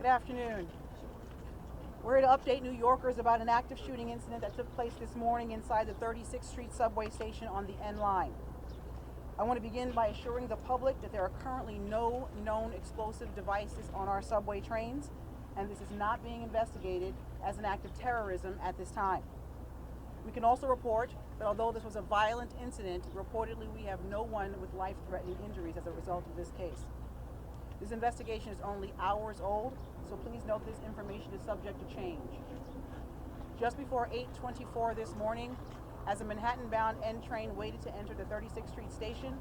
Good afternoon. We're here to update New Yorkers about an active shooting incident that took place this morning inside the 36th Street subway station on the N line. I want to begin by assuring the public that there are currently no known explosive devices on our subway trains, and this is not being investigated as an act of terrorism at this time. We can also report that although this was a violent incident, reportedly we have no one with life-threatening injuries as a result of this case. This investigation is only hours old, so please note this information is subject to change. Just before 8:24 this morning, as a Manhattan-bound N train waited to enter the 36th Street station,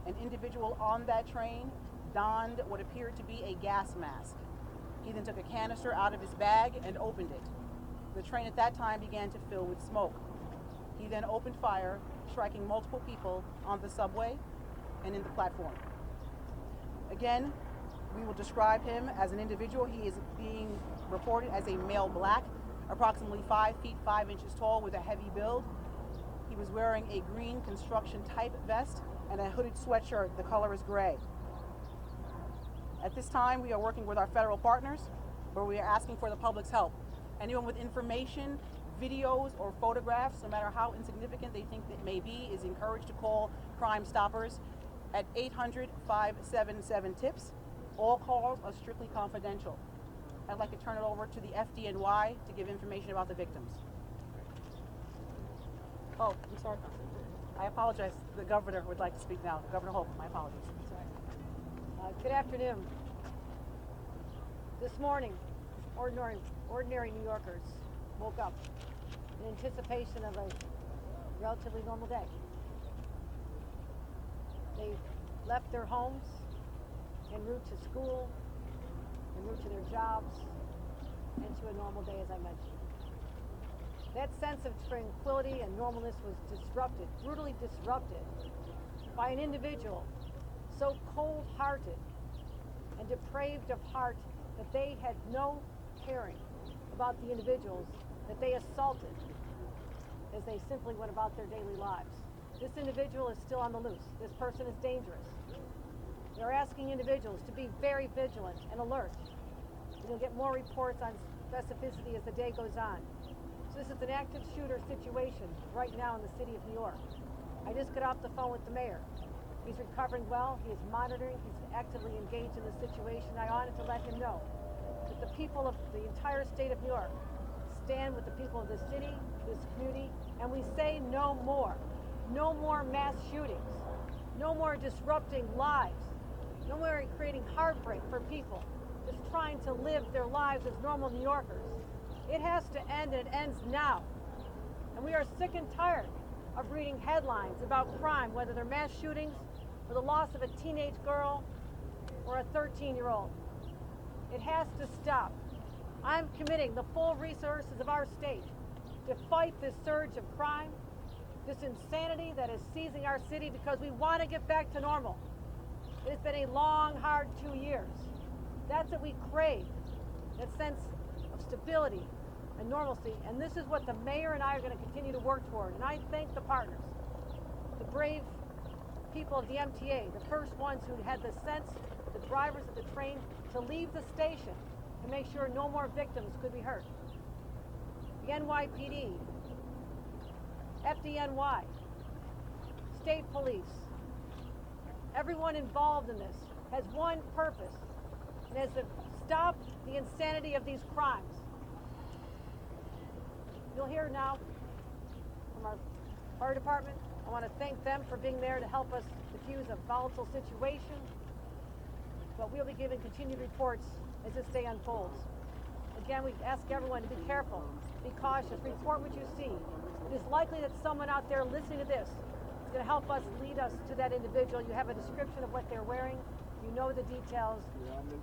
an individual on that train donned what appeared to be a gas mask. He then took a canister out of his bag and opened it. The train at that time began to fill with smoke. He then opened fire, striking multiple people on the subway and in the platform. Again, we will describe him as an individual. He is being reported as a male black, approximately 5 feet 5 inches tall with a heavy build. He was wearing a green construction type vest and a hooded sweatshirt. The color is gray. At this time, we are working with our federal partners, where we are asking for the public's help. Anyone with information, videos, or photographs, no matter how insignificant they think it may be, is encouraged to call Crime Stoppers at 800-577-TIPS. All calls are strictly confidential. I'd like to turn it over to the FDNY to give information about the victims. Oh, I'm sorry. I apologize. The governor would like to speak now. Governor Hochul, my apologies. Good afternoon. This morning, ordinary New Yorkers woke up in anticipation of a relatively normal day. They left their homes en route to school, en route to their jobs, and to a normal day, as I mentioned. That sense of tranquility and normalness was disrupted, brutally disrupted, by an individual so cold-hearted and depraved of heart that they had no caring about the individuals that they assaulted as they simply went about their daily lives. This individual is still on the loose. This person is dangerous. They're asking individuals to be very vigilant and alert. You'll get more reports on specificity as the day goes on. So this is an active shooter situation right now in the city of New York. I just got off the phone with the mayor. He's recovering well. He is monitoring. He's actively engaged in the situation. I wanted to let him know that the people of the entire state of New York stand with the people of this city, this community, and we say no more. No more mass shootings. No more disrupting lives. No more creating heartbreak for people just trying to live their lives as normal New Yorkers. It has to end, and it ends now. And we are sick and tired of reading headlines about crime, whether they're mass shootings or the loss of a teenage girl or a 13-year-old. It has to stop. I'm committing the full resources of our state to fight this surge of crime, this insanity that is seizing our city, because we want to get back to normal. It has been a long, hard 2 years. That's what we crave, that sense of stability and normalcy. And this is what the mayor and I are going to continue to work toward. And I thank the partners, the brave people of the MTA, the first ones who had the sense, the drivers of the train, to leave the station to make sure no more victims could be hurt. The NYPD, FDNY, state police, everyone involved in this has one purpose, and is to stop the insanity of these crimes. You'll hear now from our fire department. I want to thank them for being there to help us diffuse a volatile situation, but we'll be giving continued reports as this day unfolds. Again, we ask everyone to be careful, be cautious, report what you see. It is likely that someone out there listening to this is going to help us, lead us to that individual. You have a description of what they're wearing. You know the details.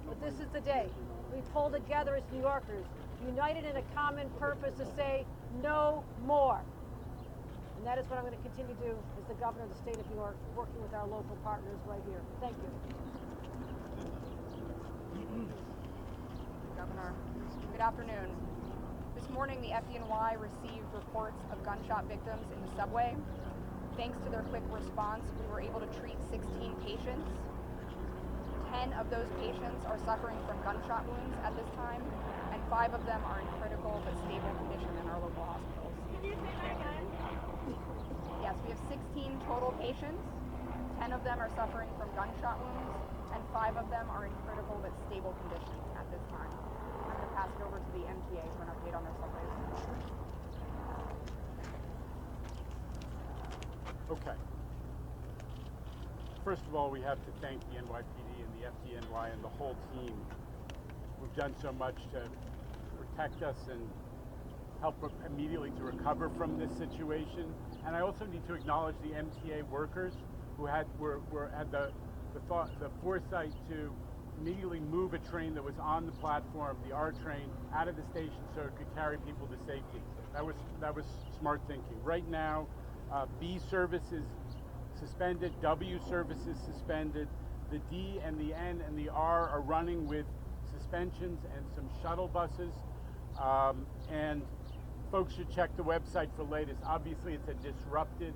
But this is the day we pull together as New Yorkers, united in a common purpose to say no more. And that is what I'm going to continue to do as the governor of the state of New York, working with our local partners right here. Thank you. Governor, good afternoon. This morning, the FDNY received reports of gunshot victims in the subway. Thanks to their quick response, we were able to treat 16 patients. 10 of those patients are suffering from gunshot wounds at this time, and 5 of them are in critical but stable condition in our local hospitals. Yes, we have 16 total patients. 10 of them are suffering from gunshot wounds, and 5 of them are in critical but stable condition at this time. I'm going to pass it over to the MTA for an update on their subways. Okay. First of all, we have to thank the NYPD and the FDNY and the whole team. We've done so much to protect us and help immediately to recover from this situation. And I also need to acknowledge the MTA workers who had the foresight to immediately move a train that was on the platform, the R train, out of the station so it could carry people to safety. That was smart thinking. Right now, B service is suspended, W service is suspended. The D and the N and the R are running with suspensions and some shuttle buses. And folks should check the website for latest. Obviously, it's a disrupted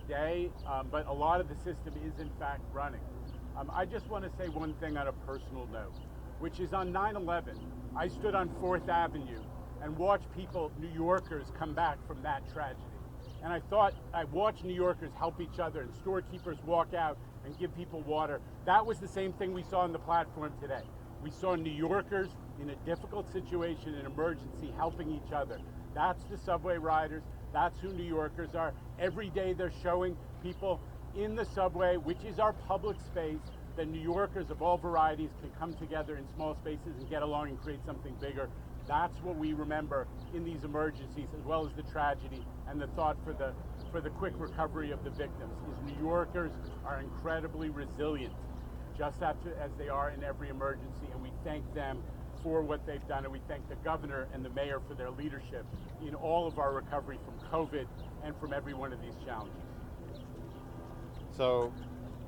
day, but a lot of the system is in fact running. I just want to say one thing on a personal note, which is on 9/11, I stood on 4th Avenue and watched people, New Yorkers, come back from that tragedy. And I watched New Yorkers help each other and storekeepers walk out and give people water. That was the same thing we saw on the platform today. We saw New Yorkers in a difficult situation, an emergency, helping each other. That's the subway riders. That's who New Yorkers are. Every day they're showing people in the subway, which is our public space, that New Yorkers of all varieties can come together in small spaces and get along and create something bigger. That's what we remember in these emergencies, as well as the tragedy and the thought for the quick recovery of the victims. Is New Yorkers are incredibly resilient, just as they are in every emergency, and we thank them for what they've done, and we thank the governor and the mayor for their leadership in all of our recovery from COVID and from every one of these challenges. So,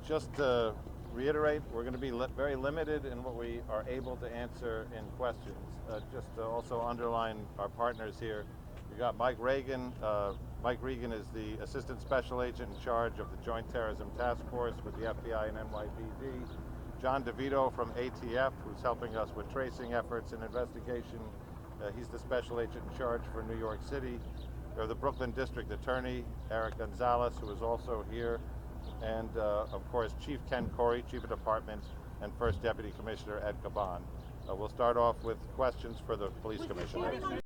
just to reiterate, we're going to be very limited in what we are able to answer in questions. Just to also underline our partners here, we got Mike Reagan. Mike Reagan is the Assistant Special Agent in charge of the Joint Terrorism Task Force with the FBI and NYPD. John DeVito from ATF, who's helping us with tracing efforts and investigation. He's the Special Agent in charge for New York City. We have the Brooklyn District Attorney, Eric Gonzalez, who is also here. And of course, Chief Ken Corey, Chief of Department, and First Deputy Commissioner Ed Caban. We'll start off with questions for the Police Commissioner.